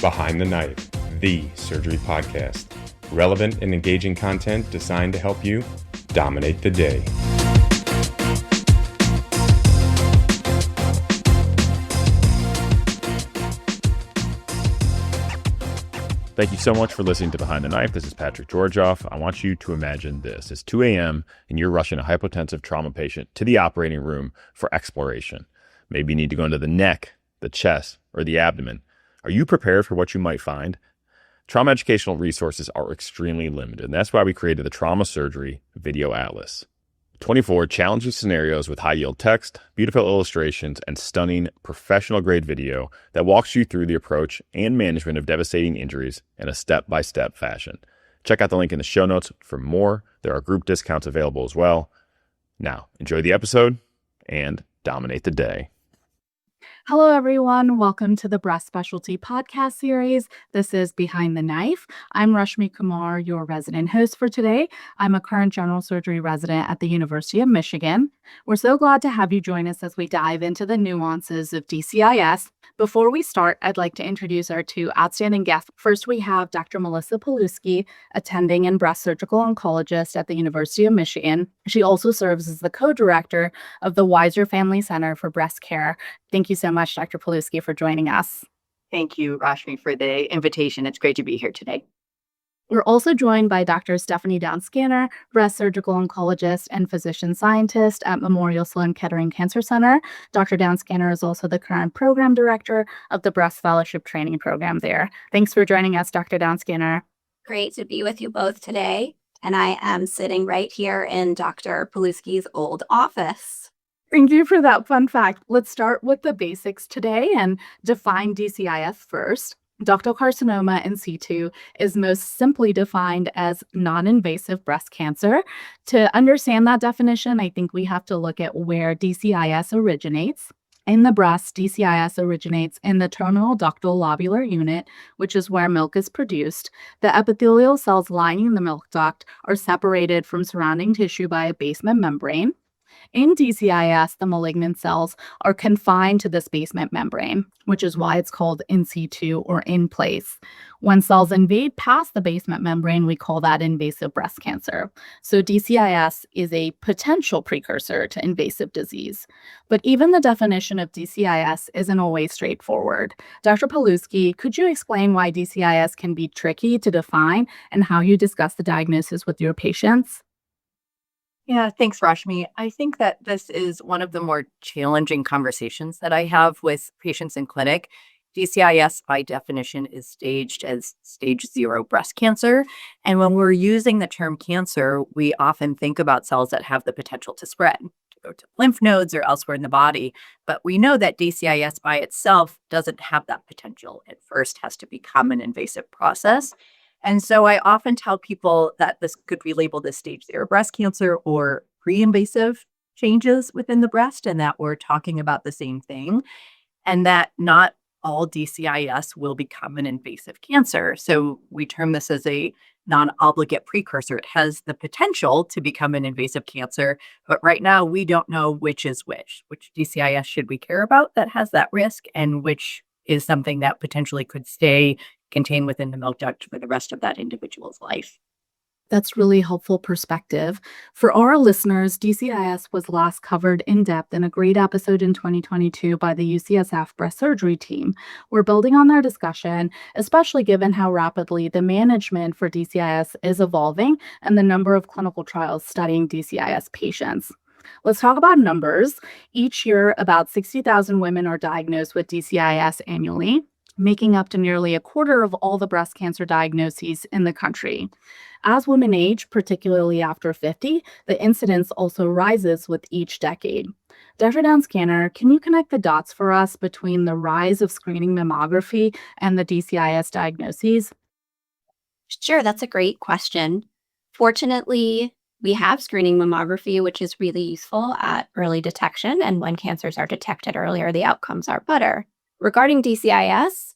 Behind the Knife, the surgery podcast. Relevant and engaging content designed to help you dominate the day. Thank you so much for listening to Behind the Knife. This is Patrick Georgioff. I want you to imagine this. It's 2 a.m. and you're rushing a hypotensive trauma patient to the operating room for exploration. Maybe you need to go into the neck, the chest, or the abdomen. Are you prepared for what you might find? Trauma educational resources are extremely limited, and that's why we created the Trauma Surgery Video Atlas. 24 challenging scenarios with high-yield text, beautiful illustrations, and stunning professional-grade video that walks you through the approach and management of devastating injuries in a step-by-step fashion. Check out the link in the show notes for more. There are group discounts available as well. Now, enjoy the episode and dominate the day. Hello, everyone. Welcome to the Breast Specialty Podcast Series. This is Behind the Knife. I'm Rashmi Kumar, your resident host for today. I'm a current general surgery resident at the University of Michigan. We're so glad to have you join us as we dive into the nuances of DCIS. Before we start, I'd like to introduce our two outstanding guests. First, we have Dr. Melissa Pilewskie, attending and breast surgical oncologist at the University of Michigan. She also serves as the co-director of the Weiser Family Center for Breast Care. Thank you so much, Dr. Pilewskie, for joining us. Thank you, Rashmi, for the invitation. It's great to be here today. We're also joined by Dr. Stephanie Downs-Scanner, breast surgical oncologist and physician scientist at Memorial Sloan Kettering Cancer Center. Dr. Downs-Scanner is also the current program director of the Breast Fellowship Training Program there. Thanks for joining us, Dr. Downs-Scanner. Great to be with you both today. And I am sitting right here in Dr. Pilewskie's old office. Thank you for that fun fact. Let's start with the basics today and define DCIS first. Ductal carcinoma in situ is most simply defined as non-invasive breast cancer. To understand that definition, I think we have to look at where DCIS originates. In the breast, DCIS originates in the terminal ductal lobular unit, which is where milk is produced. The epithelial cells lining the milk duct are separated from surrounding tissue by a basement membrane. In DCIS, the malignant cells are confined to this basement membrane, which is why it's called in situ or in place. When cells invade past the basement membrane, we call that invasive breast cancer. So DCIS is a potential precursor to invasive disease. But even the definition of DCIS isn't always straightforward. Dr. Pilewskie, could you explain why DCIS can be tricky to define and how you discuss the diagnosis with your patients? Yeah, thanks, Rashmi. I think that this is one of the more challenging conversations that I have with patients in clinic. DCIS, by definition, is staged as stage 0 breast cancer. And when we're using the term cancer, we often think about cells that have the potential to spread, to go to lymph nodes or elsewhere in the body. But we know that DCIS by itself doesn't have that potential. It first has to become an invasive process. And so I often tell people that this could be labeled as stage 0 breast cancer or pre-invasive changes within the breast, and that we're talking about the same thing, and that not all DCIS will become an invasive cancer. So we term this as a non-obligate precursor. It has the potential to become an invasive cancer, but right now we don't know which is which. Which DCIS should we care about that has that risk, and which is something that potentially could stay contained within the milk duct for the rest of that individual's life. That's really helpful perspective. For our listeners, DCIS was last covered in depth in a great episode in 2022 by the UCSF breast surgery team. We're building on their discussion, especially given how rapidly the management for DCIS is evolving and the number of clinical trials studying DCIS patients. Let's talk about numbers. Each year, about 60,000 women are diagnosed with DCIS annually, making up to nearly a quarter of all the breast cancer diagnoses in the country. As women age, particularly after 50, the incidence also rises with each decade. Dr. Downs-Scanner, can you connect the dots for us between the rise of screening mammography and the DCIS diagnoses? Sure, that's a great question. Fortunately, we have screening mammography, which is really useful at early detection. And when cancers are detected earlier, the outcomes are better. Regarding DCIS,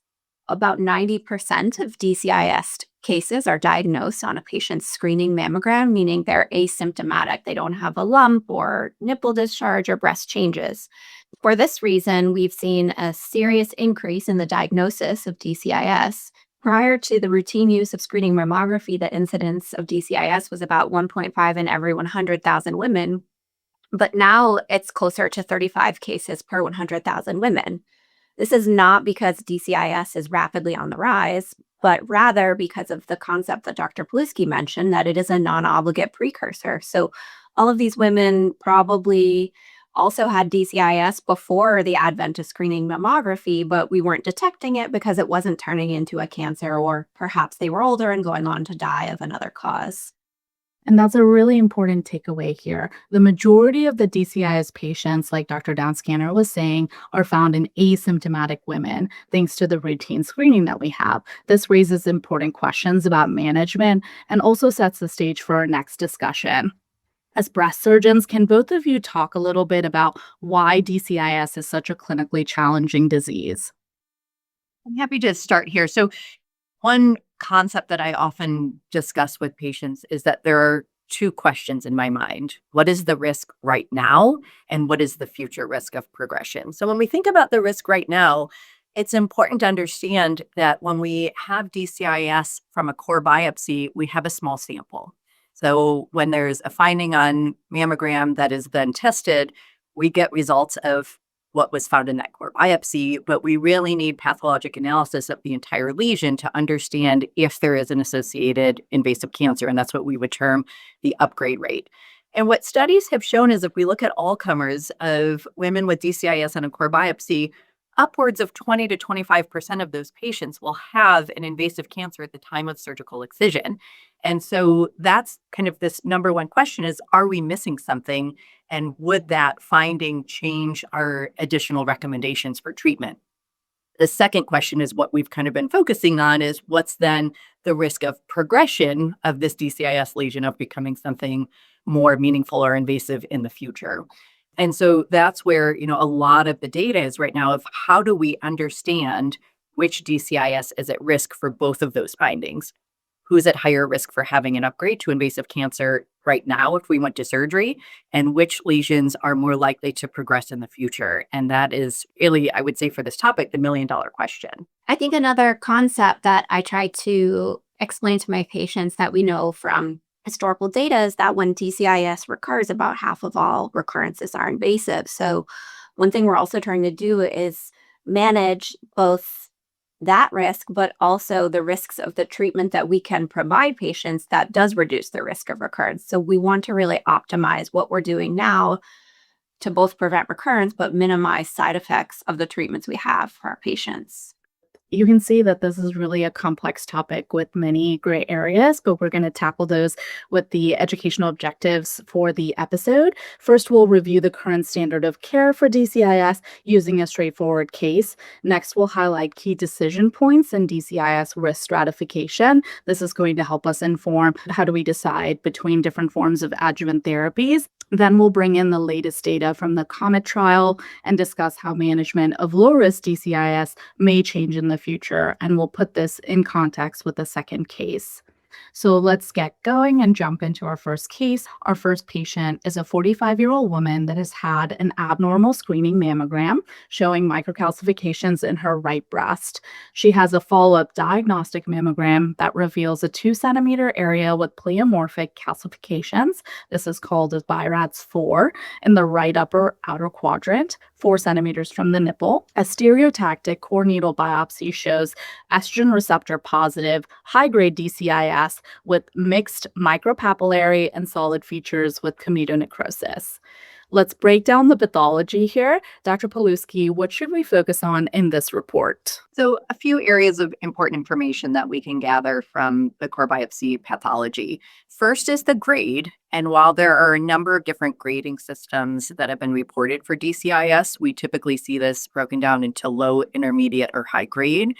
about 90% of DCIS cases are diagnosed on a patient's screening mammogram, meaning they're asymptomatic. They don't have a lump or nipple discharge or breast changes. For this reason, we've seen a serious increase in the diagnosis of DCIS. Prior to the routine use of screening mammography, the incidence of DCIS was about 1.5 in every 100,000 women, but now it's closer to 35 cases per 100,000 women. This is not because DCIS is rapidly on the rise, but rather because of the concept that Dr. Pilewskie mentioned, that it is a non-obligate precursor. So all of these women probably also had DCIS before the advent of screening mammography, but we weren't detecting it because it wasn't turning into a cancer, or perhaps they were older and going on to die of another cause. And that's a really important takeaway here. The majority of the DCIS patients, like Dr. Downscanner was saying, are found in asymptomatic women, thanks to the routine screening that we have. This raises important questions about management and also sets the stage for our next discussion. As breast surgeons, can both of you talk a little bit about why DCIS is such a clinically challenging disease? I'm happy to start here. So one concept that I often discuss with patients is that there are two questions in my mind. What is the risk right now? And what is the future risk of progression? So when we think about the risk right now, it's important to understand that when we have DCIS from a core biopsy, we have a small sample. So when there's a finding on mammogram that is then tested, we get results of what was found in that core biopsy, but we really need pathologic analysis of the entire lesion to understand if there is an associated invasive cancer, and that's what we would term the upgrade rate. And what studies have shown is if we look at all comers of women with DCIS on a core biopsy, upwards of 20 to 25% of those patients will have an invasive cancer at the time of surgical excision. And so that's kind of this number one question is, are we missing something? And would that finding change our additional recommendations for treatment? The second question is what we've kind of been focusing on is what's then the risk of progression of this DCIS lesion of becoming something more meaningful or invasive in the future. And so that's where, a lot of the data is right now of how do we understand which DCIS is at risk for both of those findings? Who's at higher risk for having an upgrade to invasive cancer right now if we went to surgery, and which lesions are more likely to progress in the future? And that is really, I would say for this topic, the million-dollar question. I think another concept that I try to explain to my patients that we know from historical data is that when DCIS recurs, about half of all recurrences are invasive. So one thing we're also trying to do is manage both that risk, but also the risks of the treatment that we can provide patients that does reduce the risk of recurrence. So we want to really optimize what we're doing now to both prevent recurrence, but minimize side effects of the treatments we have for our patients. You can see that this is really a complex topic with many gray areas, but we're going to tackle those with the educational objectives for the episode. First, we'll review the current standard of care for DCIS using a straightforward case. Next, we'll highlight key decision points in DCIS risk stratification. This is going to help us inform how do we decide between different forms of adjuvant therapies. Then we'll bring in the latest data from the COMET trial and discuss how management of low-risk DCIS may change in the future. And we'll put this in context with the second case. So let's get going and jump into our first case. Our first patient is a 45-year-old woman that has had an abnormal screening mammogram showing microcalcifications in her right breast. She has a follow-up diagnostic mammogram that reveals a 2-centimeter area with pleomorphic calcifications. This is called as BIRATS4 in the right upper outer quadrant, 4 centimeters from the nipple. A stereotactic core needle biopsy shows estrogen receptor positive, high-grade DCIS with mixed micropapillary and solid features with cometonecrosis. Let's break down the pathology here. Dr. Pilewskie, what should we focus on in this report? So a few areas of important information that we can gather from the core biopsy pathology. First is the grade. And while there are a number of different grading systems that have been reported for DCIS, we typically see this broken down into low, intermediate, or high grade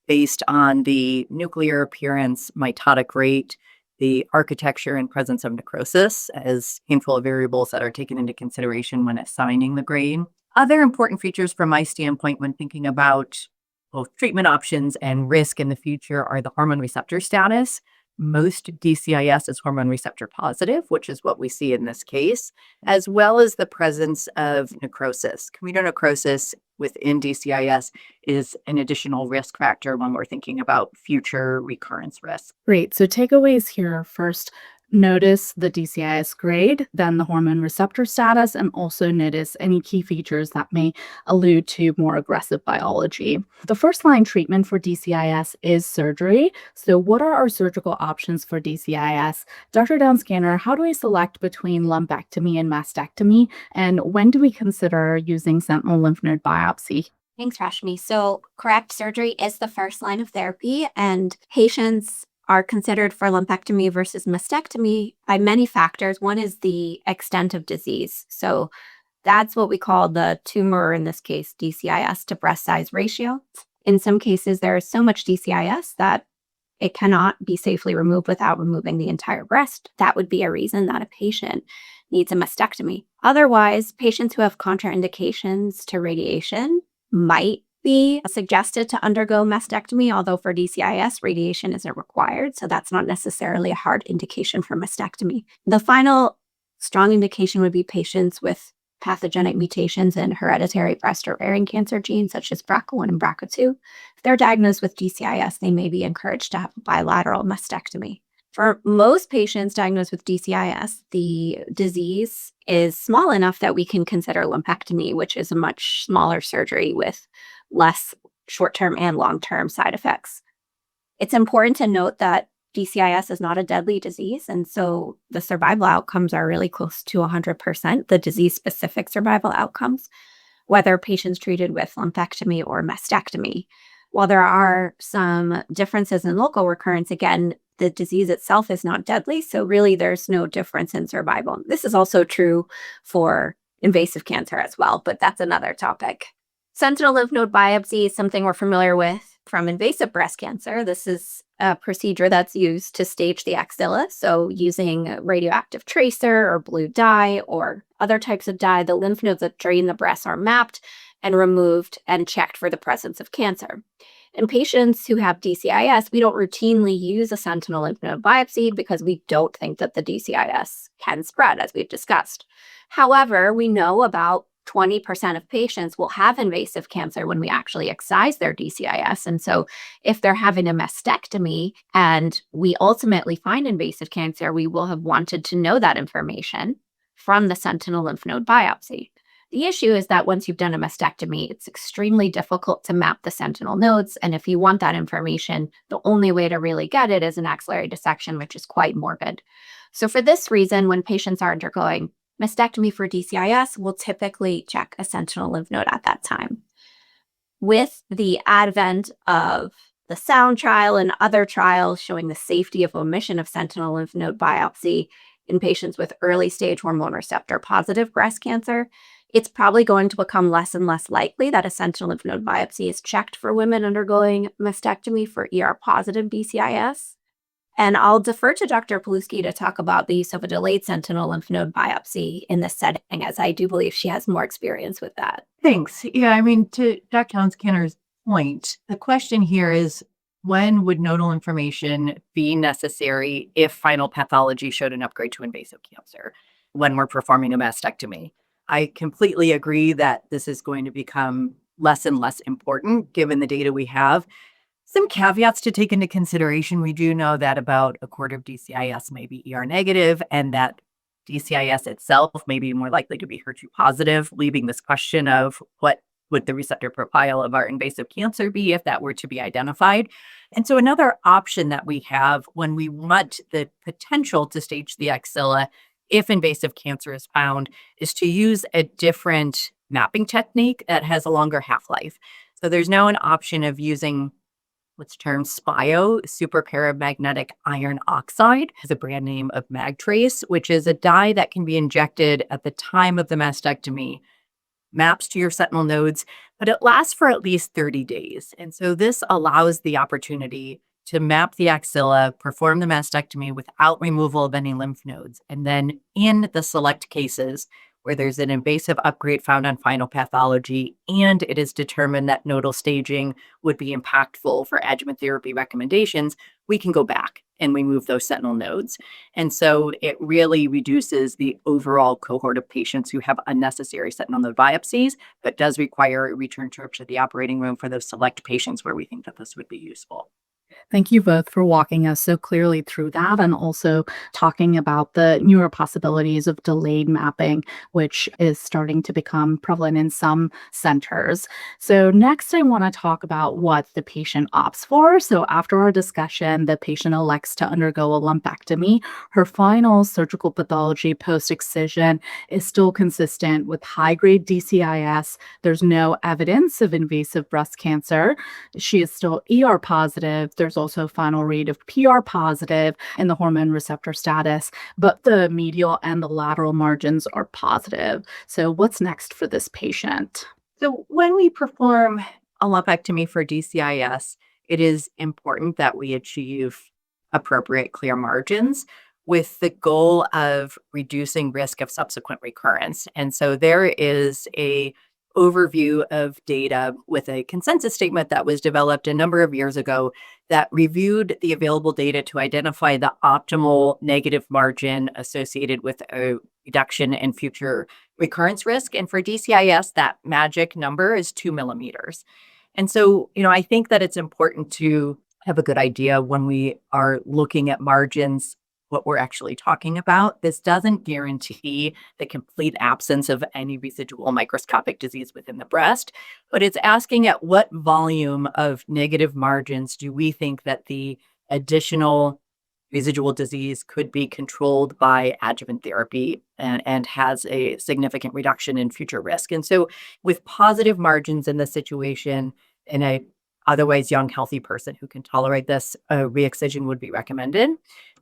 based on the nuclear appearance, mitotic rate, the architecture and presence of necrosis as handful of variables that are taken into consideration when assigning the grade. Other important features from my standpoint when thinking about both treatment options and risk in the future are the hormone receptor status. Most DCIS is hormone receptor positive, which is what we see in this case, as well as the presence of necrosis. Commutal necrosis within DCIS is an additional risk factor when we're thinking about future recurrence risk. Great. So takeaways here. First, notice the DCIS grade, then the hormone receptor status, and also notice any key features that may allude to more aggressive biology. The first line treatment for DCIS is surgery. So what are our surgical options for DCIS? Dr. Downscanner, how do we select between lumpectomy and mastectomy? And when do we consider using sentinel lymph node biopsy? Thanks, Rashmi. So correct surgery is the first line of therapy, and patients are considered for lumpectomy versus mastectomy by many factors. One is the extent of disease. So that's what we call the tumor, in this case, DCIS to breast size ratio. In some cases, there is so much DCIS that it cannot be safely removed without removing the entire breast. That would be a reason that a patient needs a mastectomy. Otherwise, patients who have contraindications to radiation might be suggested to undergo mastectomy, although for DCIS, radiation isn't required, so that's not necessarily a hard indication for mastectomy. The final strong indication would be patients with pathogenic mutations in hereditary breast or ovarian cancer genes, such as BRCA1 and BRCA2. If they're diagnosed with DCIS, they may be encouraged to have a bilateral mastectomy. For most patients diagnosed with DCIS, the disease is small enough that we can consider lumpectomy, which is a much smaller surgery with less short-term and long-term side effects. It's important to note that DCIS is not a deadly disease, and so the survival outcomes are really close to 100%, the disease-specific survival outcomes, whether patients treated with lumpectomy or mastectomy. While there are some differences in local recurrence, again, the disease itself is not deadly, so really there's no difference in survival. This is also true for invasive cancer as well, but that's another topic. Sentinel lymph node biopsy is something we're familiar with from invasive breast cancer. This is a procedure that's used to stage the axilla. So using a radioactive tracer or blue dye or other types of dye, the lymph nodes that drain the breast are mapped and removed and checked for the presence of cancer. In patients who have DCIS, we don't routinely use a sentinel lymph node biopsy because we don't think that the DCIS can spread, as we've discussed. However, we know about 20% of patients will have invasive cancer when we actually excise their DCIS. And so if they're having a mastectomy and we ultimately find invasive cancer, we will have wanted to know that information from the sentinel lymph node biopsy. The issue is that once you've done a mastectomy, it's extremely difficult to map the sentinel nodes. And if you want that information, the only way to really get it is an axillary dissection, which is quite morbid. So for this reason, when patients are undergoing mastectomy for DCIS, we'll typically check a sentinel lymph node at that time. With the advent of the SOUND trial and other trials showing the safety of omission of sentinel lymph node biopsy in patients with early stage hormone receptor positive breast cancer, it's probably going to become less and less likely that a sentinel lymph node biopsy is checked for women undergoing mastectomy for ER positive DCIS. And I'll defer to Dr. Pilewskie to talk about the use of a delayed sentinel lymph node biopsy in this setting, as I do believe she has more experience with that. Thanks. Yeah, I mean, to Dr. Downscanner's point, the question here is, when would nodal information be necessary if final pathology showed an upgrade to invasive cancer when we're performing a mastectomy? I completely agree that this is going to become less and less important given the data we have. Some caveats to take into consideration. We do know that about a quarter of DCIS may be ER negative, and that DCIS itself may be more likely to be HER2 positive, leaving this question of what would the receptor profile of our invasive cancer be if that were to be identified. And so another option that we have when we want the potential to stage the axilla if invasive cancer is found is to use a different mapping technique that has a longer half-life. So there's now an option of using what's termed SPIO, superparamagnetic iron oxide, is a brand name of Magtrace, which is a dye that can be injected at the time of the mastectomy, maps to your sentinel nodes, but it lasts for at least 30 days. And so this allows the opportunity to map the axilla, perform the mastectomy without removal of any lymph nodes. And then in the select cases where there's an invasive upgrade found on final pathology, and it is determined that nodal staging would be impactful for adjuvant therapy recommendations, we can go back and we move those sentinel nodes. And so it really reduces the overall cohort of patients who have unnecessary sentinel node biopsies, but does require a return trip to the operating room for those select patients where we think that this would be useful. Thank you both for walking us so clearly through that and also talking about the newer possibilities of delayed mapping, which is starting to become prevalent in some centers. So, next, I want to talk about what the patient opts for. So, after our discussion, the patient elects to undergo a lumpectomy. Her final surgical pathology post excision is still consistent with high grade DCIS. There's no evidence of invasive breast cancer. She is still ER positive. There's also a final read of PR positive in the hormone receptor status, but the medial and the lateral margins are positive. So, what's next for this patient? So, when we perform a lumpectomy for DCIS, it is important that we achieve appropriate clear margins with the goal of reducing risk of subsequent recurrence. And so there is a overview of data with a consensus statement that was developed a number of years ago that reviewed the available data to identify the optimal negative margin associated with a reduction in future recurrence risk. And for DCIS, that magic number is 2 millimeters. And so, I think that it's important to have a good idea when we are looking at margins what we're actually talking about. This doesn't guarantee the complete absence of any residual microscopic disease within the breast, but it's asking at what volume of negative margins do we think that the additional residual disease could be controlled by adjuvant therapy and has a significant reduction in future risk. And so with positive margins in this situation, in a otherwise young, healthy person who can tolerate this, a re-excision would be recommended.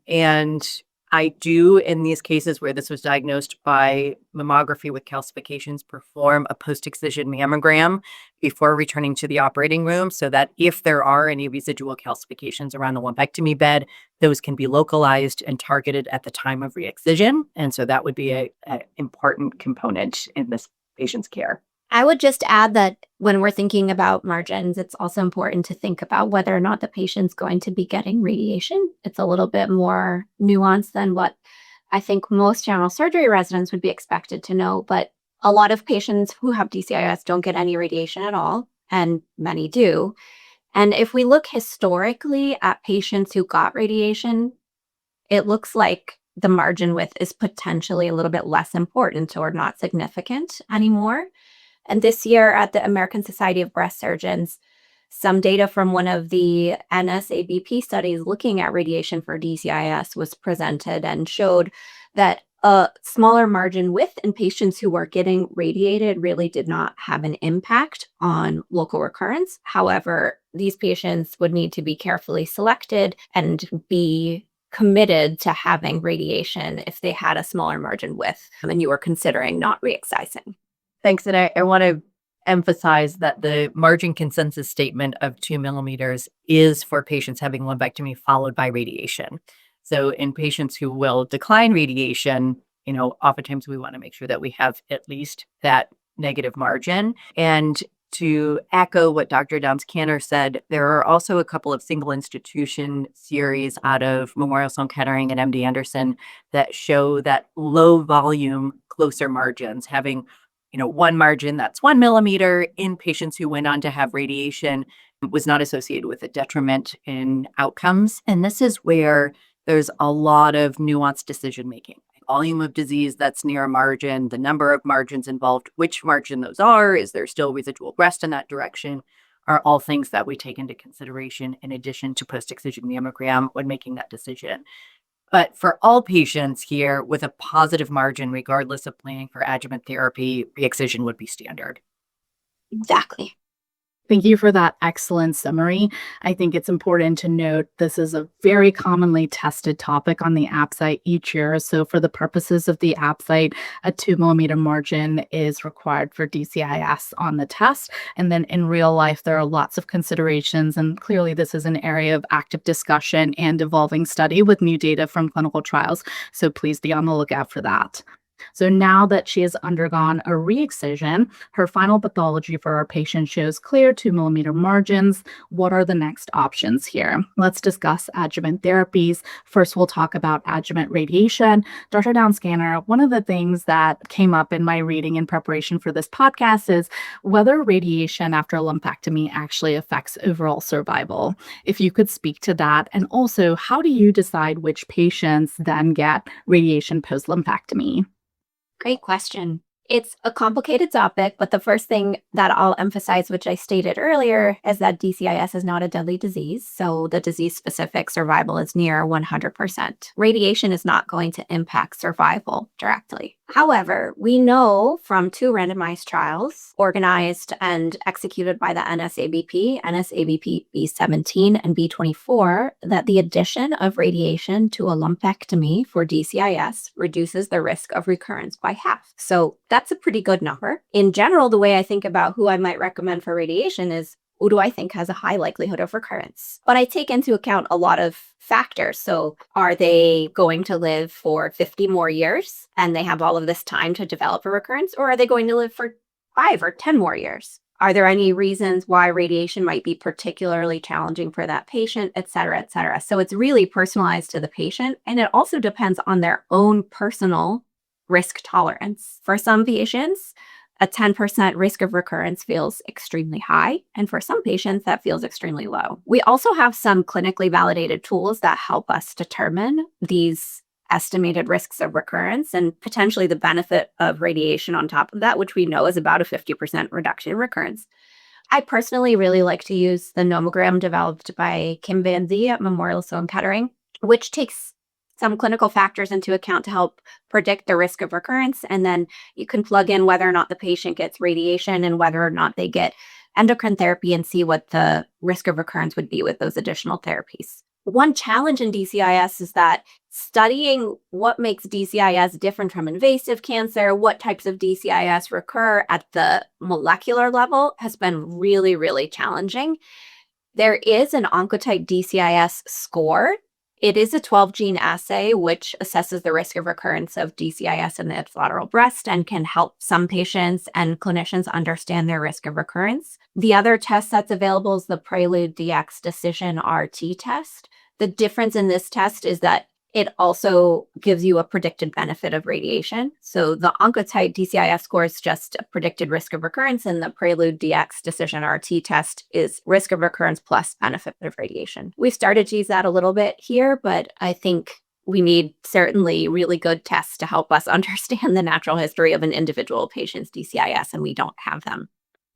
And I do, in these cases where this was diagnosed by mammography with calcifications, perform a post-excision mammogram before returning to the operating room so that if there are any residual calcifications around the lumpectomy bed, those can be localized and targeted at the time of re-excision. And so that would be an important component in this patient's care. I would just add that when we're thinking about margins, it's also important to think about whether or not the patient's going to be getting radiation. It's a little bit more nuanced than what I think most general surgery residents would be expected to know. But a lot of patients who have DCIS don't get any radiation at all, and many do. And if we look historically at patients who got radiation, it looks like the margin width is potentially a little bit less important or not significant anymore. And this year at the American Society of Breast Surgeons, some data from one of the NSABP studies looking at radiation for DCIS was presented and showed that a smaller margin width in patients who were getting radiated really did not have an impact on local recurrence. However, these patients would need to be carefully selected and be committed to having radiation if they had a smaller margin width and you were considering not re-excising. Thanks. And I want to emphasize that the margin consensus statement of 2 millimeters is for patients having lumpectomy followed by radiation. So in patients who will decline radiation, oftentimes we want to make sure that we have at least that negative margin. And to echo what Dr. Downs-Cantor said, there are also a couple of single institution series out of Memorial Sloan Kettering and MD Anderson that show that low volume, closer margins, having one margin that's 1 millimeter in patients who went on to have radiation was not associated with a detriment in outcomes. And this is where there's a lot of nuanced decision making. Volume of disease that's near a margin, the number of margins involved, which margin those are, is there still residual breast in that direction, are all things that we take into consideration in addition to post-excision mammogram when making that decision. But for all patients here with a positive margin, regardless of planning for adjuvant therapy, re-excision would be standard. Exactly. Thank you for that excellent summary. I think it's important to note this is a very commonly tested topic on the app site each year. So for the purposes of the app site, a 2 millimeter margin is required for DCIS on the test. And then in real life, there are lots of considerations. And clearly, this is an area of active discussion and evolving study with new data from clinical trials. So please be on the lookout for that. So now that she has undergone a re-excision, her final pathology for our patient shows clear 2 mm margins. What are the next options here? Let's discuss adjuvant therapies. First, we'll talk about adjuvant radiation. Dr. Downscanner, one of the things that came up in my reading in preparation for this podcast is whether radiation after a lumpectomy actually affects overall survival. If you could speak to that, and also how do you decide which patients then get radiation post-lumpectomy? Great question. It's a complicated topic, but the first thing that I'll emphasize, which I stated earlier, is that DCIS is not a deadly disease. So the disease-specific survival is near 100%. Radiation is not going to impact survival directly. However, we know from 2 randomized trials organized and executed by the NSABP B17 and B24, that the addition of radiation to a lumpectomy for DCIS reduces the risk of recurrence by half. So that's a pretty good number. In general, the way I think about who I might recommend for radiation is who do I think has a high likelihood of recurrence? But I take into account a lot of factors. So are they going to live for 50 more years and they have all of this time to develop a recurrence? Or are they going to live for 5 or 10 more years? Are there any reasons why radiation might be particularly challenging for that patient, et cetera, et cetera? So it's really personalized to the patient. And it also depends on their own personal risk tolerance. For some patients, a 10% risk of recurrence feels extremely high. And for some patients, that feels extremely low. We also have some clinically validated tools that help us determine these estimated risks of recurrence and potentially the benefit of radiation on top of that, which we know is about a 50% reduction in recurrence. I personally really like to use the nomogram developed by Kim Van Zee at Memorial Sloan Kettering, which takes some clinical factors into account to help predict the risk of recurrence. And then you can plug in whether or not the patient gets radiation and whether or not they get endocrine therapy and see what the risk of recurrence would be with those additional therapies. One challenge in DCIS is that studying what makes DCIS different from invasive cancer, what types of DCIS recur at the molecular level has been really, really challenging. There is an Oncotype DCIS score. It is a 12-gene assay, which assesses the risk of recurrence of DCIS in the ipsilateral breast and can help some patients and clinicians understand their risk of recurrence. The other test that's available is the Prelude DX Decision RT test. The difference in this test is that it also gives you a predicted benefit of radiation. So the Oncotype DCIS score is just a predicted risk of recurrence, and the Prelude DX Decision RT test is risk of recurrence plus benefit of radiation. We've started to use that a little bit here, but I think we need certainly really good tests to help us understand the natural history of an individual patient's DCIS, and we don't have them.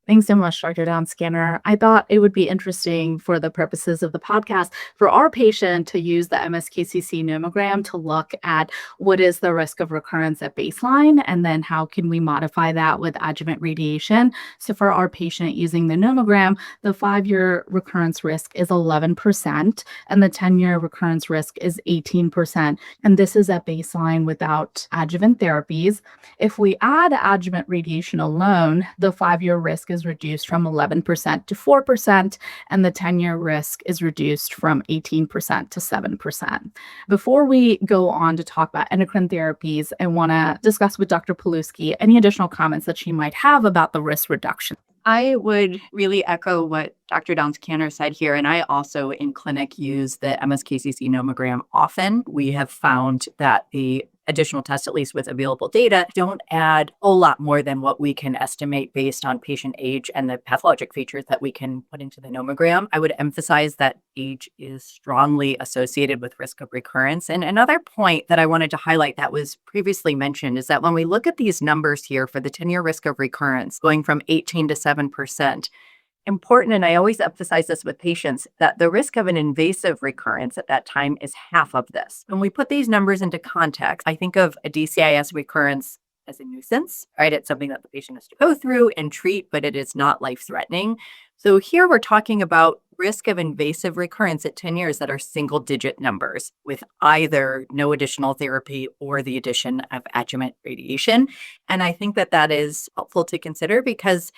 Thanks so much, Dr. Downscanner. I thought it would be interesting for the purposes of the podcast for our patient to use the MSKCC nomogram to look at what is the risk of recurrence at baseline, and then how can we modify that with adjuvant radiation. So for our patient using the nomogram, the 5-year recurrence risk is 11%, and the 10-year recurrence risk is 18%. And this is at baseline without adjuvant therapies. If we add adjuvant radiation alone, the 5-year risk is reduced from 11% to 4%, and the 10-year risk is reduced from 18% to 7%. Before we go on to talk about endocrine therapies, I want to discuss with Dr. Pilewskie any additional comments that she might have about the risk reduction. I would really echo what Dr. Downscanner said here. And I also in clinic use the MSKCC nomogram often. We have found that the additional tests, at least with available data, don't add a lot more than what we can estimate based on patient age and the pathologic features that we can put into the nomogram. I would emphasize that age is strongly associated with risk of recurrence. And another point that I wanted to highlight that was previously mentioned is that when we look at these numbers here for the 10-year risk of recurrence going from 18 to 7%, important, and I always emphasize this with patients, that the risk of an invasive recurrence at that time is half of this. When we put these numbers into context, I think of a DCIS recurrence as a nuisance, right? It's something that the patient has to go through and treat, but it is not life-threatening. So here we're talking about risk of invasive recurrence at 10 years that are single-digit numbers with either no additional therapy or the addition of adjuvant radiation. And I think that that is helpful to consider because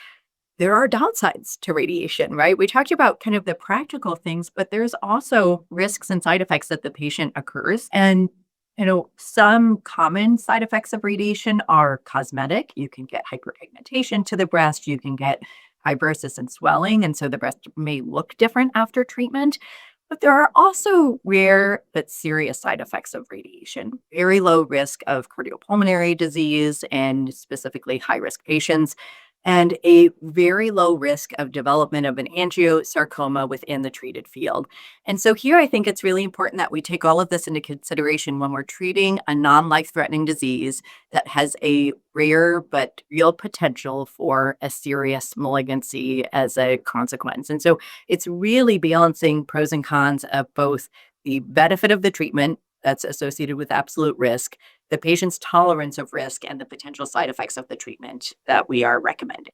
there are downsides to radiation, right? We talked about kind of the practical things, but there's also risks and side effects that the patient occurs. And Some common side effects of radiation are cosmetic. You can get hyperpigmentation to the breast, you can get fibrosis and swelling, and so the breast may look different after treatment. But there are also rare but serious side effects of radiation. Very low risk of cardiopulmonary disease and specifically high risk patients, and a very low risk of development of an angiosarcoma within the treated field. And so here I think it's really important that we take all of this into consideration when we're treating a non-life-threatening disease that has a rare but real potential for a serious malignancy as a consequence. And so it's really balancing pros and cons of both the benefit of the treatment that's associated with absolute risk, the patient's tolerance of risk, and the potential side effects of the treatment that we are recommending.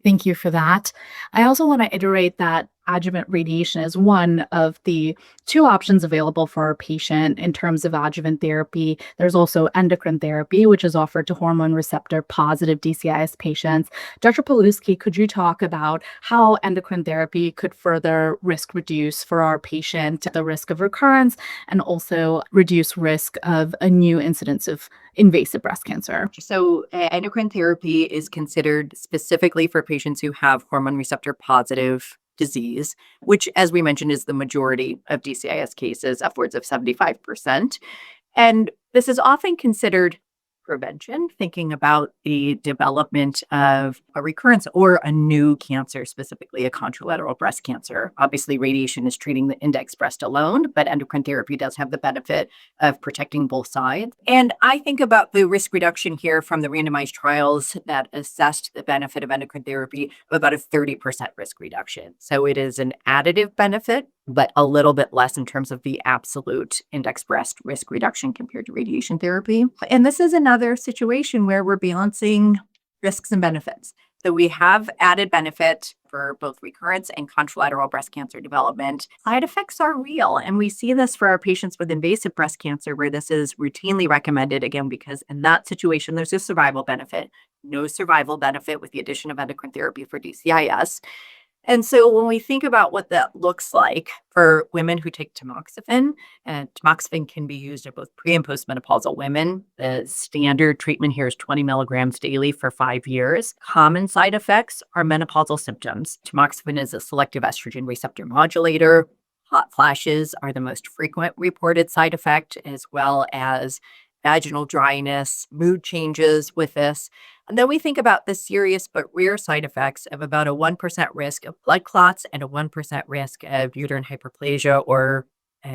Thank you for that. I also want to iterate that adjuvant radiation is one of the two options available for our patient in terms of adjuvant therapy. There's also endocrine therapy, which is offered to hormone receptor positive DCIS patients. Dr. Pilewskie, could you talk about how endocrine therapy could further risk reduce for our patient the risk of recurrence and also reduce risk of a new incidence of invasive breast cancer? So, endocrine therapy is considered specifically for patients who have hormone receptor positive disease, which, as we mentioned, is the majority of DCIS cases, upwards of 75%. And this is often considered prevention, thinking about the development of a recurrence or a new cancer, specifically a contralateral breast cancer. Obviously, radiation is treating the index breast alone, but endocrine therapy does have the benefit of protecting both sides. And I think about the risk reduction here from the randomized trials that assessed the benefit of endocrine therapy of about a 30% risk reduction. So it is an additive benefit, but a little bit less in terms of the absolute index breast risk reduction compared to radiation therapy. And this is another situation where we're balancing risks and benefits. So we have added benefit for both recurrence and contralateral breast cancer development. Side effects are real, and we see this for our patients with invasive breast cancer, where this is routinely recommended, again, because in that situation, there's a survival benefit, no survival benefit with the addition of endocrine therapy for DCIS. And so when we think about what that looks like for women who take tamoxifen, and tamoxifen can be used in both pre and postmenopausal women. The standard treatment here is 20 milligrams daily for 5 years. Common side effects are menopausal symptoms. Tamoxifen is a selective estrogen receptor modulator. Hot flashes are the most frequent reported side effect, as well as vaginal dryness, mood changes with this. And then we think about the serious but rare side effects of about a 1% risk of blood clots and a 1% risk of uterine hyperplasia or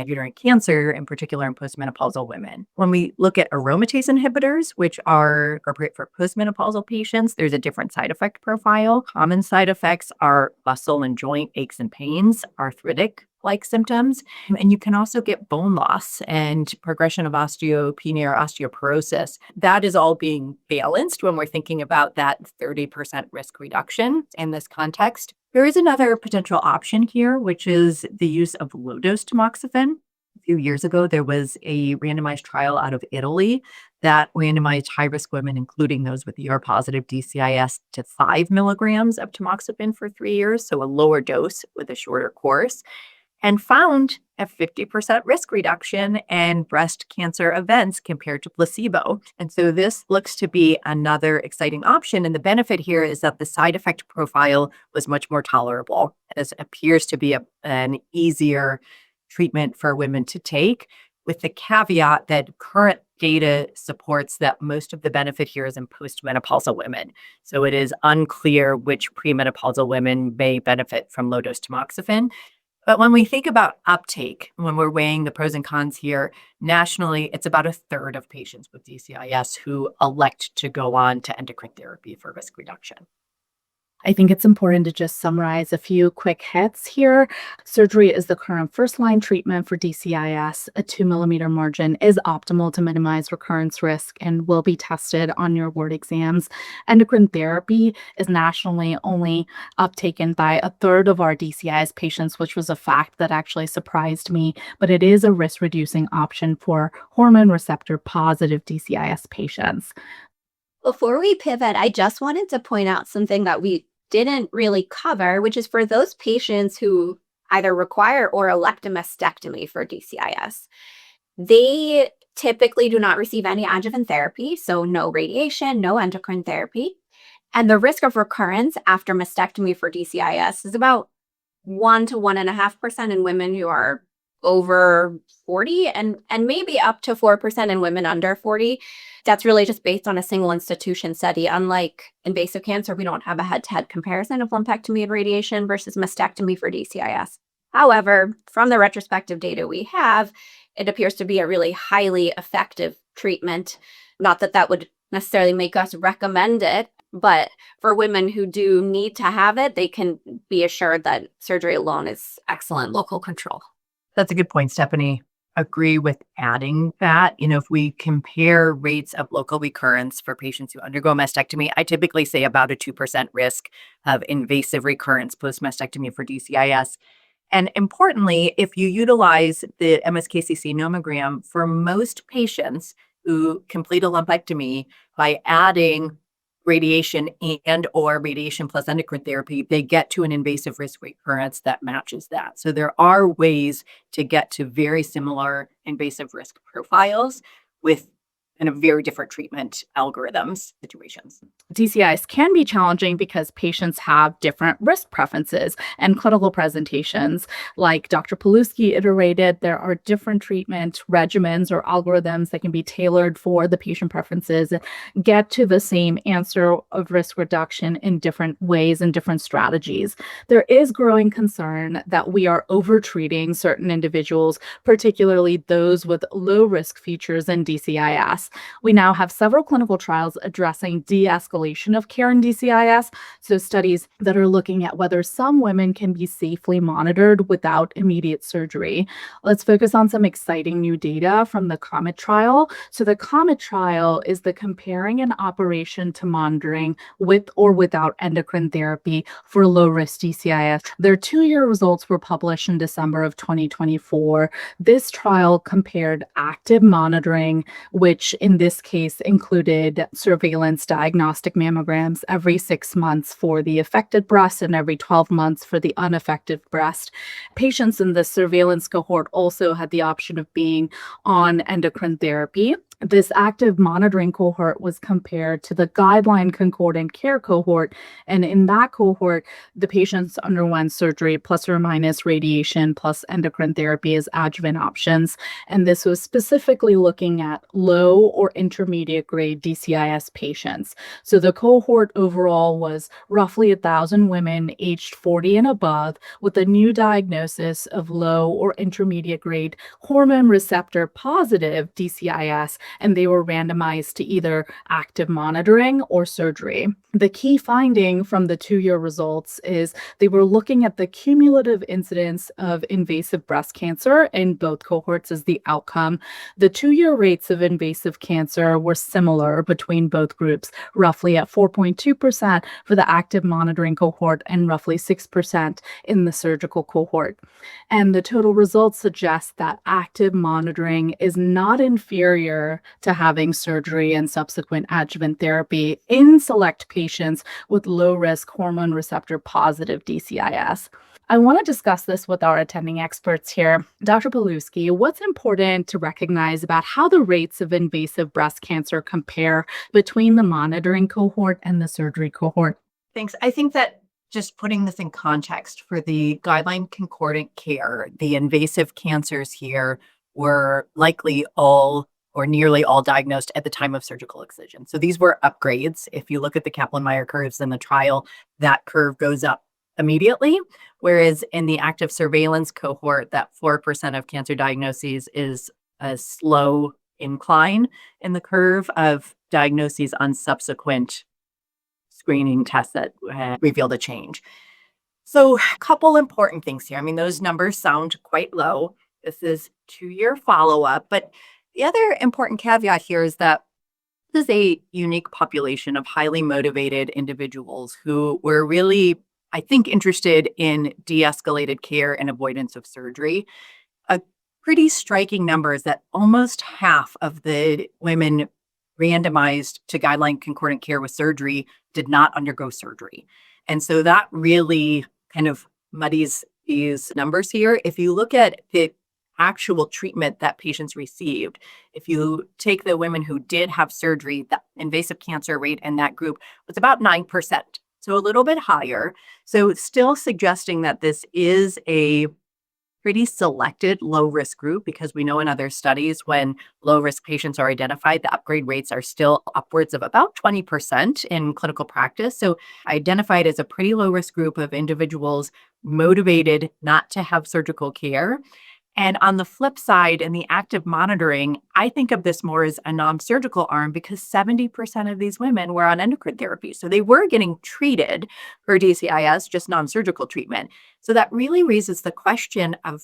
uterine cancer, in particular in postmenopausal women. When we look at aromatase inhibitors, which are appropriate for postmenopausal patients, there's a different side effect profile. Common side effects are muscle and joint aches and pains, arthritic-like symptoms, and you can also get bone loss and progression of osteopenia or osteoporosis. That is all being balanced when we're thinking about that 30% risk reduction in this context. There is another potential option here, which is the use of low-dose tamoxifen. A few years ago, there was a randomized trial out of Italy that randomized high-risk women, including those with ER-positive DCIS, to 5 milligrams of tamoxifen for 3 years, so a lower dose with a shorter course, and found a 50% risk reduction in breast cancer events compared to placebo. And so this looks to be another exciting option. And the benefit here is that the side effect profile was much more tolerable. This appears to be an easier treatment for women to take, with the caveat that current data supports that most of the benefit here is in postmenopausal women. So it is unclear which premenopausal women may benefit from low-dose tamoxifen. But when we think about uptake, when we're weighing the pros and cons here, nationally, it's about a third of patients with DCIS who elect to go on to endocrine therapy for risk reduction. I think it's important to just summarize a few quick hits here. Surgery is the current first-line treatment for DCIS. A 2-millimeter margin is optimal to minimize recurrence risk and will be tested on your ward exams. Endocrine therapy is nationally only uptaken by a third of our DCIS patients, which was a fact that actually surprised me, but it is a risk-reducing option for hormone receptor positive DCIS patients. Before we pivot, I just wanted to point out something that we didn't really cover, which is for those patients who either require or elect a mastectomy for DCIS. They typically do not receive any adjuvant therapy, so no radiation, no endocrine therapy. And the risk of recurrence after mastectomy for DCIS is about 1 to 1.5% in women who are over 40 and maybe up to 4% in women under 40. That's really just based on a single institution study. Unlike invasive cancer, we don't have a head-to-head comparison of lumpectomy and radiation versus mastectomy for DCIS. However, from the retrospective data we have, it appears to be a really highly effective treatment. Not that that would necessarily make us recommend it, but for women who do need to have it, they can be assured that surgery alone is excellent local control. That's a good point, Stephanie. Agree with adding that. If we compare rates of local recurrence for patients who undergo mastectomy, I typically say about a 2% risk of invasive recurrence post-mastectomy for DCIS. And importantly, if you utilize the MSKCC nomogram for most patients who complete a lumpectomy by adding radiation and or radiation plus endocrine therapy, they get to an invasive risk recurrence that matches that. So there are ways to get to very similar invasive risk profiles with very different treatment algorithms situations. DCIS can be challenging because patients have different risk preferences and clinical presentations. Like Dr. Pilewskie iterated, there are different treatment regimens or algorithms that can be tailored for the patient preferences and get to the same answer of risk reduction in different ways and different strategies. There is growing concern that we are overtreating certain individuals, particularly those with low risk features in DCIS. We now have several clinical trials addressing de-escalation of care in DCIS, so studies that are looking at whether some women can be safely monitored without immediate surgery. Let's focus on some exciting new data from the COMET trial. So the COMET trial is the comparing an operation to monitoring with or without endocrine therapy for low-risk DCIS. Their 2-year results were published in December of 2024. This trial compared active monitoring, which in this case included surveillance diagnostic mammograms every 6 months for the affected breast and every 12 months for the unaffected breast. Patients in the surveillance cohort also had the option of being on endocrine therapy. This active monitoring cohort was compared to the guideline concordant care cohort. And in that cohort, the patients underwent surgery plus or minus radiation plus endocrine therapy as adjuvant options. And this was specifically looking at low or intermediate grade DCIS patients. So the cohort overall was roughly 1,000 women aged 40 and above with a new diagnosis of low or intermediate grade hormone receptor positive DCIS, and they were randomized to either active monitoring or surgery. The key finding from the 2-year results is they were looking at the cumulative incidence of invasive breast cancer in both cohorts as the outcome. The 2-year rates of invasive cancer were similar between both groups, roughly at 4.2% for the active monitoring cohort and roughly 6% in the surgical cohort. And the total results suggest that active monitoring is not inferior to having surgery and subsequent adjuvant therapy in select patients with low-risk hormone receptor positive DCIS. I want to discuss this with our attending experts here. Dr. Pilewskie, what's important to recognize about how the rates of invasive breast cancer compare between the monitoring cohort and the surgery cohort? Thanks. I think that just putting this in context for the guideline concordant care, the invasive cancers here were likely all or nearly all diagnosed at the time of surgical excision. So these were upgrades. If you look at the Kaplan-Meier curves in the trial, that curve goes up immediately, whereas in the active surveillance cohort, that 4% of cancer diagnoses is a slow incline in the curve of diagnoses on subsequent screening tests that revealed a change. So a couple important things here. I mean, those numbers sound quite low. This is 2-year follow-up, but the other important caveat here is that this is a unique population of highly motivated individuals who were really, I think, interested in de-escalated care and avoidance of surgery. A pretty striking number is that almost half of the women randomized to guideline concordant care with surgery did not undergo surgery. And so that really kind of muddies these numbers here. If you look at actual treatment that patients received. If you take the women who did have surgery, the invasive cancer rate in that group was about 9%. So a little bit higher. So still suggesting that this is a pretty selected low-risk group, because we know in other studies when low-risk patients are identified, the upgrade rates are still upwards of about 20% in clinical practice. So identified as a pretty low-risk group of individuals motivated not to have surgical care. And on the flip side, in the active monitoring, I think of this more as a non-surgical arm, because 70% of these women were on endocrine therapy. So they were getting treated for DCIS, just non-surgical treatment. So that really raises the question of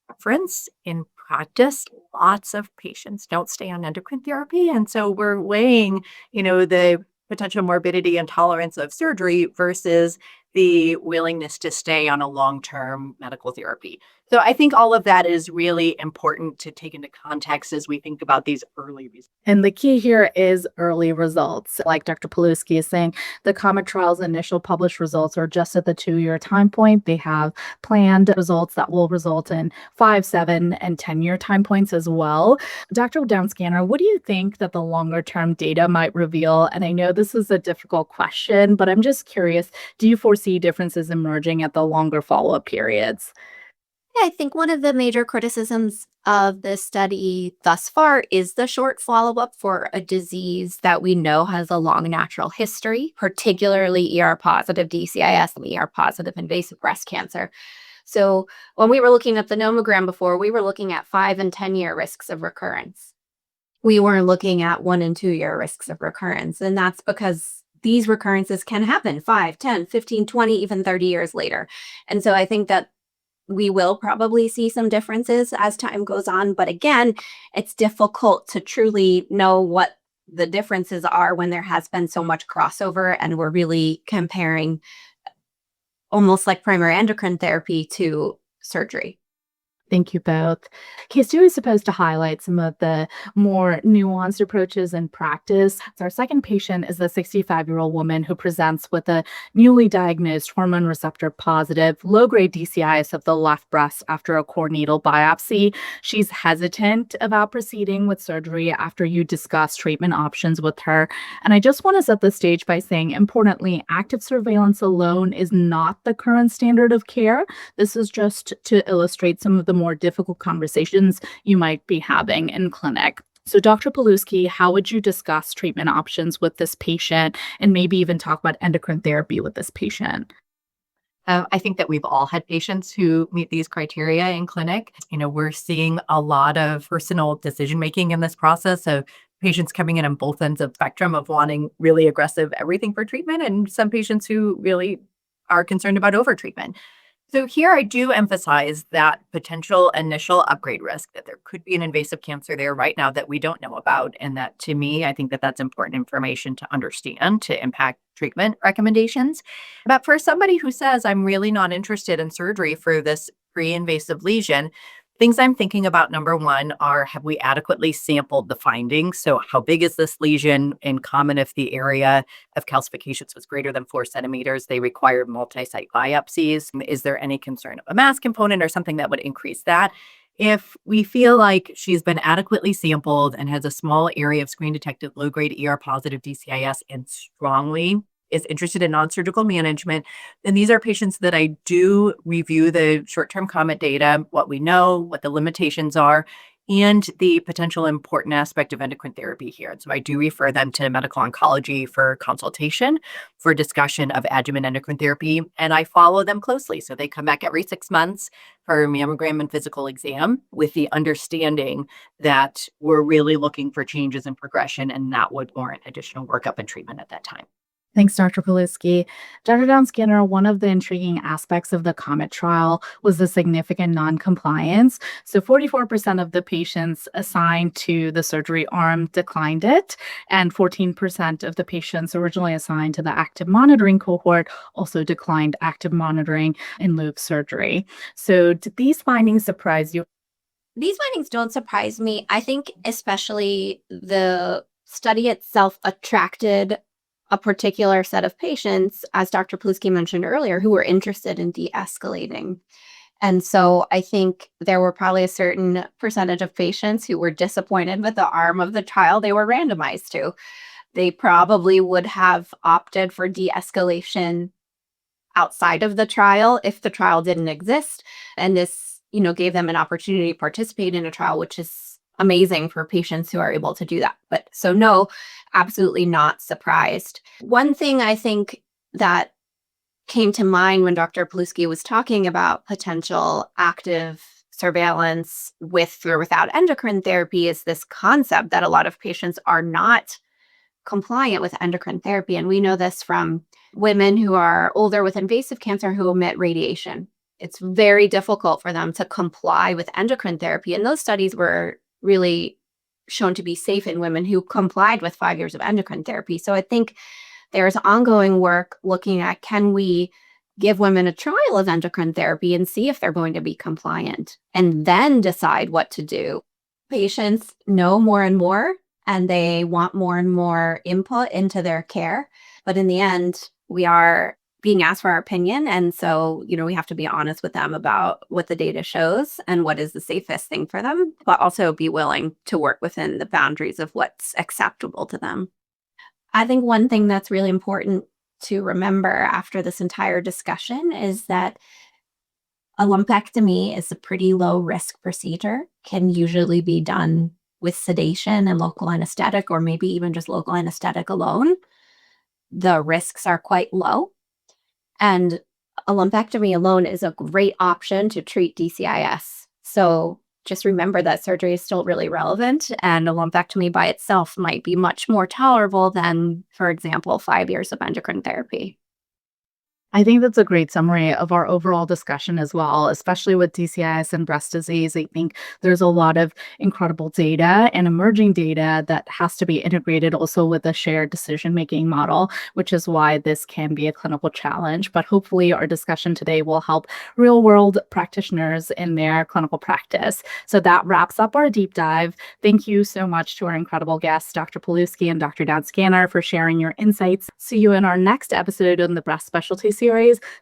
preference in practice. Lots of patients don't stay on endocrine therapy. And so we're weighing, the potential morbidity and tolerance of surgery versus the willingness to stay on a long-term medical therapy. So I think all of that is really important to take into context as we think about these early results. And the key here is early results. Like Dr. Pilewskie is saying, the COMET trial's initial published results are just at the 2-year time point. They have planned results that will result in 5, 7, and 10-year time points as well. Dr. Downscanner, what do you think that the longer-term data might reveal? And I know this is a difficult question, but I'm just curious, do you foresee differences emerging at the longer follow-up periods? I think one of the major criticisms of this study thus far is the short follow-up for a disease that we know has a long natural history, particularly ER-positive DCIS and ER-positive invasive breast cancer. So when we were looking at the nomogram before, we were looking at 5 and 10-year risks of recurrence. We weren't looking at 1 and 2-year risks of recurrence, and that's because these recurrences can happen 5, 10, 15, 20, even 30 years later. And so I think that we will probably see some differences as time goes on. But again, it's difficult to truly know what the differences are when there has been so much crossover and we're really comparing almost like primary endocrine therapy to surgery. Thank you both. Case 2 is supposed to highlight some of the more nuanced approaches in practice. So our second patient is a 65-year-old woman who presents with a newly diagnosed hormone receptor positive low-grade DCIS of the left breast after a core needle biopsy. She's hesitant about proceeding with surgery after you discuss treatment options with her. And I just want to set the stage by saying, importantly, active surveillance alone is not the current standard of care. This is just to illustrate some of the more difficult conversations you might be having in clinic. So Dr. Pilewskie, how would you discuss treatment options with this patient and maybe even talk about endocrine therapy with this patient? I think that we've all had patients who meet these criteria in clinic. We're seeing a lot of personal decision-making in this process of patients coming in on both ends of the spectrum of wanting really aggressive everything for treatment, and some patients who really are concerned about overtreatment. So here I do emphasize that potential initial upgrade risk, that there could be an invasive cancer there right now that we don't know about. And that, to me, I think that that's important information to understand to impact treatment recommendations. But for somebody who says, I'm really not interested in surgery for this pre-invasive lesion, things I'm thinking about, number one, are, have we adequately sampled the findings? So how big is this lesion? In common, if the area of calcifications was greater than 4 centimeters, they required multi-site biopsies. Is there any concern of a mass component or something that would increase that? If we feel like she's been adequately sampled and has a small area of screen-detected low-grade ER-positive DCIS and strongly is interested in non-surgical management, then these are patients that I do review the short-term COMET data, what we know, what the limitations are, and the potential important aspect of endocrine therapy here. And so I do refer them to medical oncology for consultation, for discussion of adjuvant endocrine therapy, and I follow them closely. So they come back every 6 months for mammogram and physical exam with the understanding that we're really looking for changes in progression, and that would warrant additional workup and treatment at that time. Thanks, Dr. Pilewskie. Dr. Downscanner, one of the intriguing aspects of the COMET trial was the significant non-compliance. So 44% of the patients assigned to the surgery arm declined it, and 14% of the patients originally assigned to the active monitoring cohort also declined active monitoring in lieu of surgery. So did these findings surprise you? These findings don't surprise me. I think especially the study itself attracted a particular set of patients, as Dr. Pilewskie mentioned earlier, who were interested in de-escalating. And so I think there were probably a certain percentage of patients who were disappointed with the arm of the trial they were randomized to. They probably would have opted for de-escalation outside of the trial if the trial didn't exist. And this, gave them an opportunity to participate in a trial, which is amazing for patients who are able to do that. But so no, absolutely not surprised. One thing I think that came to mind when Dr. Pilewskie was talking about potential active surveillance with or without endocrine therapy is this concept that a lot of patients are not compliant with endocrine therapy. And we know this from women who are older with invasive cancer who emit radiation. It's very difficult for them to comply with endocrine therapy. And those studies were really shown to be safe in women who complied with 5 years of endocrine therapy. So I think there's ongoing work looking at, can we give women a trial of endocrine therapy and see if they're going to be compliant and then decide what to do. Patients know more and more, and they want more and more input into their care. But in the end, we are being asked for our opinion. And so, we have to be honest with them about what the data shows and what is the safest thing for them, but also be willing to work within the boundaries of what's acceptable to them. I think one thing that's really important to remember after this entire discussion is that a lumpectomy is a pretty low risk procedure, can usually be done with sedation and local anesthetic, or maybe even just local anesthetic alone. The risks are quite low. And a lumpectomy alone is a great option to treat DCIS. So just remember that surgery is still really relevant, and a lumpectomy by itself might be much more tolerable than, for example, 5 years of endocrine therapy. I think that's a great summary of our overall discussion as well, especially with DCIS and breast disease. I think there's a lot of incredible data and emerging data that has to be integrated also with a shared decision-making model, which is why this can be a clinical challenge. But hopefully our discussion today will help real-world practitioners in their clinical practice. So that wraps up our deep dive. Thank you so much to our incredible guests, Dr. Pilewskie and Dr. Scanner, for sharing your insights. See you in our next episode on the breast specialty series.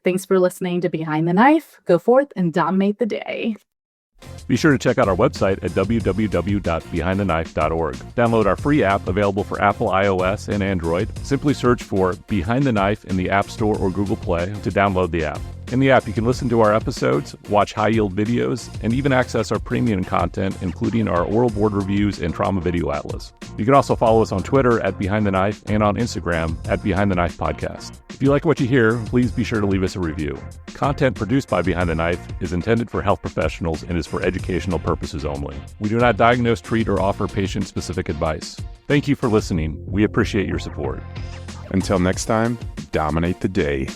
Thanks for listening to Behind the Knife. Go forth and dominate the day. Be sure to check out our website at www.behindtheknife.org. Download our free app available for Apple, iOS, and Android. Simply search for Behind the Knife in the App Store or Google Play to download the app. In the app, you can listen to our episodes, watch high-yield videos, and even access our premium content, including our oral board reviews and trauma video atlas. You can also follow us on Twitter at Behind the Knife and on Instagram at Behind the Knife Podcast. If you like what you hear, please be sure to leave us a review. Content produced by Behind the Knife is intended for health professionals and is for educational purposes only. We do not diagnose, treat, or offer patient-specific advice. Thank you for listening. We appreciate your support. Until next time, dominate the day.